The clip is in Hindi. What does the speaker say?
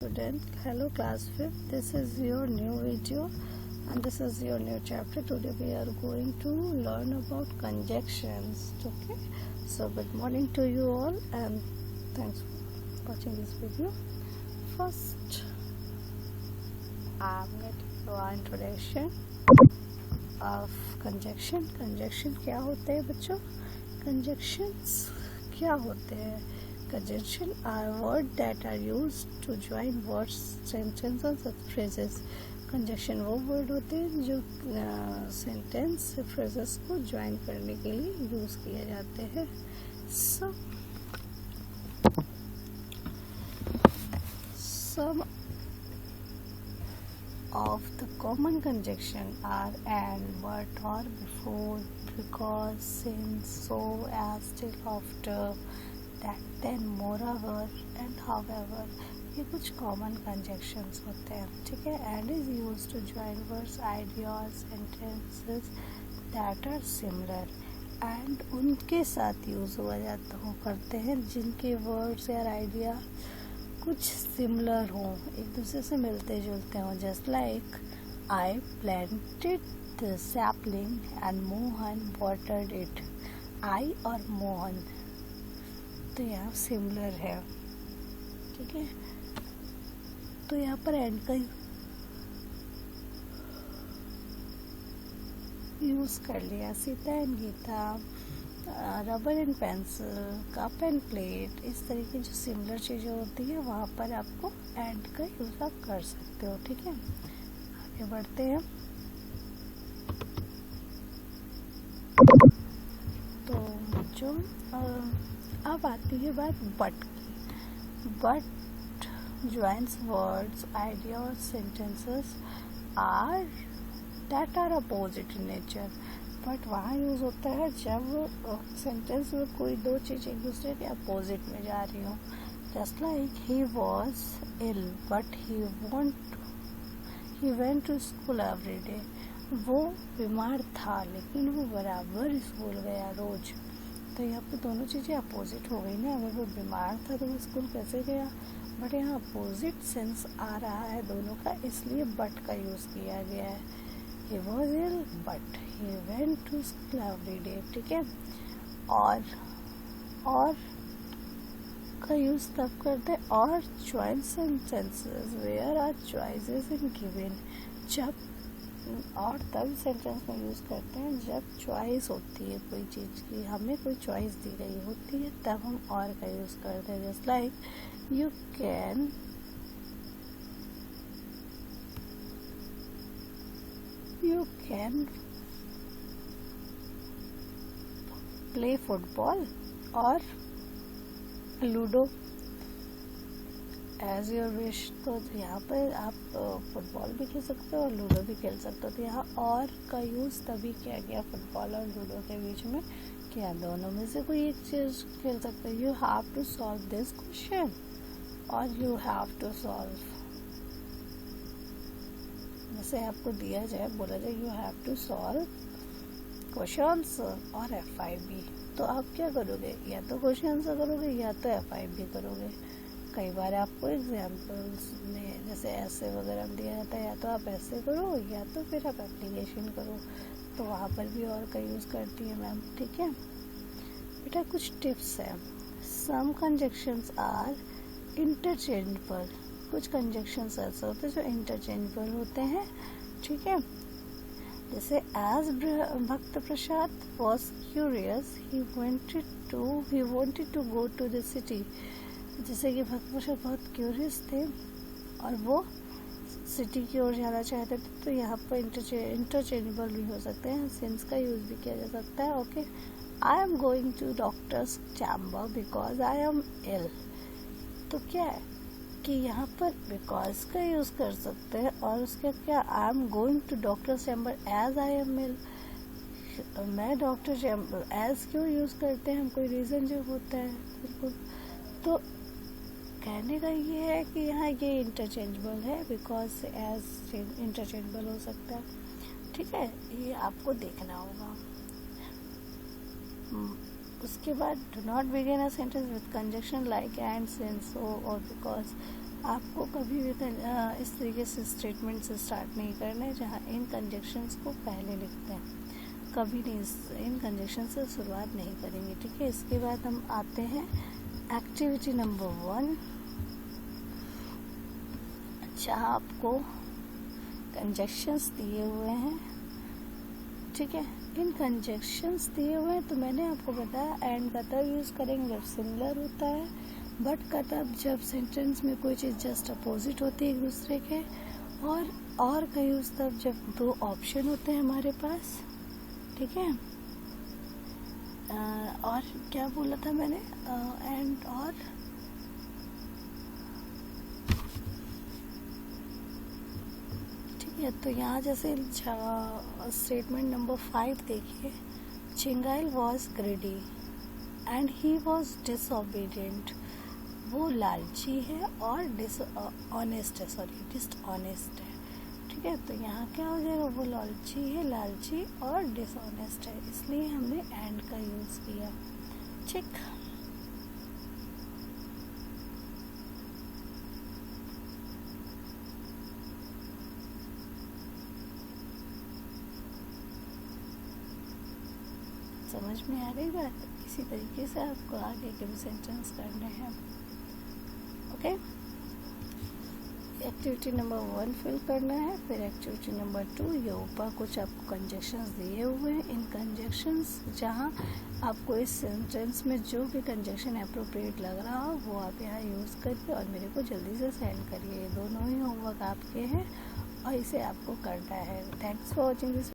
Student, hello class 5th. This is your new video and this is your new chapter. Today we are going to learn about conjunctions. Okay, so good morning to you all and thanks for watching this video. First I'm going to do an introduction of conjunction. Conjunction क्या होते हैं बच्चों? Conjunctions क्या होते हैं? Conjunction are words that are used to join words, sentences or phrases. Conjunction वो word होते हैं जो sentence phrases को join करने के लिए use किए जाते हैं. Some of the common conjunction are and, but, or, before, because, since, so, as, till, after, that, then, moreover and however. ये कुछ कॉमन कंजक्शंस होते हैं, ठीक है. And is used to join words, ideas, sentences that are similar. And उनके साथ यूज हुआ जाता हो करते हैं जिनके वर्ड्स या आइडिया कुछ सिमिलर हों, एक दूसरे से मिलते जुलते हों. Just like I planted the sapling and Mohan watered it. I और मोहन तो यहाँ सिमिलर है, ठीक है. तो यहाँ पर एंड का यूज कर लिया. Sita and Gita, rubber and pencil, cup and plate, इस तरह की जो सिमिलर चीज़ें होती है वहाँ पर आपको एंड का यूज आप कर सकते हो, ठीक है. आगे बढ़ते हैं. तो जो अब आती है बात बट की. बट ज्वाइंस वर्ड्स, आइडिया और sentences are that are opposite in nature. But वहाँ यूज़ होता है जब सेंटेंस में कोई दो चीज़ एक दूसरे के अपोजिट में जा रही हो. Just like he was ill but he went to school every day. वो बीमार था लेकिन वो बराबर स्कूल गया रोज. तो यहाँ पे दोनों चीज़ें अपोजिट हो गई ना. अगर वो बीमार था तो वो स्कूल कैसे गया, बट यहाँ अपोजिट सेंस आ रहा है दोनों का, इसलिए बट का यूज़ किया गया है. He was ill but he went to school every day, ठीक है. और का यूज़ तब करते हैं और choice sentences where are choices in given. जब और तब सेंटेंस में यूज़ करते हैं जब चॉइस होती है कोई चीज़ की, हमें कोई चॉइस दी गई होती है तब हम और का यूज़ करते हैं. Just like you can play football और लूडो एज योर विश. तो यहाँ पर आप फुटबॉल भी खेल सकते हो और लूडो भी खेल सकते हो. तो यहाँ और का यूज़ तभी किया गया फुटबॉल और लूडो के बीच में क्या दोनों में से कोई एक चीज़ खेल सकते हो. You have to solve this question और यू हैव टू सॉल्व. जैसे आपको दिया जाए, बोला जाए you have to solve questions और FIB, तो आप क्या करोगे, या तो क्वेश्चन करोगे या तो FIB करोगे. कई बार आपको एग्जाम्पल्स में जैसे ऐसे वगैरह दिया जाता है, या तो आप ऐसे करो या तो फिर आप एप्लीकेशन करो. तो वहाँ पर भी और का यूज़ करती है मैम, ठीक है. बेटा कुछ टिप्स हैं. सम कंजक्शंस आर इंटरचेंजेबल. कुछ कंजक्शंस ऐसे होते हैं जो इंटरचेंजेबल होते हैं, ठीक है. जैसे as Bhakt Prasad was curious he wanted to go to the city. जैसे कि भक्त प्रसाद बहुत क्यूरियस थे और वो सिटी की ओर जाना चाहते थे. तो यहाँ पर इंटरचेंजेबल भी हो सकते हैं. सिंस का यूज़ भी किया जा सकता है. Okay, I am going to doctor's chamber because I am ill. तो क्या है कि यहाँ पर बिकॉज का यूज़ कर सकते हैं और उसके क्या, I am going to doctor chamber as I am ill. मैं डॉक्टर चैम्बर एज क्यों यूज़ करते हैं हम, कोई रीज़न जो होता है बिल्कुल. तो कहने का ये है कि यहाँ ये इंटरचेंजेबल है, बिकॉज से एज इंटरचेंजेबल हो सकता है, ठीक है. ये आपको देखना होगा. उसके बाद do not begin a sentence with conjunction like and, since, so और बिकॉज. आपको कभी भी इस तरीके से स्टेटमेंट से स्टार्ट नहीं करना है जहाँ इन कंजक्शंस को पहले लिखते हैं। कभी नहीं इन कंजक्शन से शुरुआत नहीं करेंगे, ठीक है। इसके बाद हम आते हैं एक्टिविटी नंबर 1, जहाँ आपको कंजक्शंस दिए हुए हैं, ठीक है। इन कंजक्शंस दिए हुए हैं तो मैंने आपको बताया एंड का तब यूज़ करेंगे जब सिमिलर होता है, बट का तब जब सेंटेंस में कोई चीज़ जस्ट अपोजिट होती है एक दूसरे के, और का यूज़ तब जब दो ऑप्शन होते हैं हमारे पास, ठीक है। और क्या बोला था मैंने, एंड और ठीक है। तो यहाँ जैसे स्टेटमेंट नंबर 5 देखिए, चिंगाइल was greedy and he was disobedient. वो लालची है और डिसऑनेस्ट है, ठीक है। तो यहाँ क्या हो जाएगा, वो लालची और डिसऑनेस्ट है, इसलिए हमने एंड का यूज़ किया, ठीक। समझ में आ रही बात? इसी तरीके से आपको आगे के भी सेंटेंस करने हैं, ओके। एक्टिविटी नंबर 1 फिल करना है, फिर एक्टिविटी नंबर 2, ये ऊपर कुछ आपको कंजक्शंस दिए हुए हैं। इन कंजक्शंस जहाँ आपको इस सेंटेंस में जो भी कंजक्शन अप्रोप्रिएट लग रहा हो वो आप यहाँ यूज़ करिए और मेरे को जल्दी से सेंड करिए। ये दोनों ही होमवर्क आपके हैं और इसे आपको करना है। Thanks for watching this.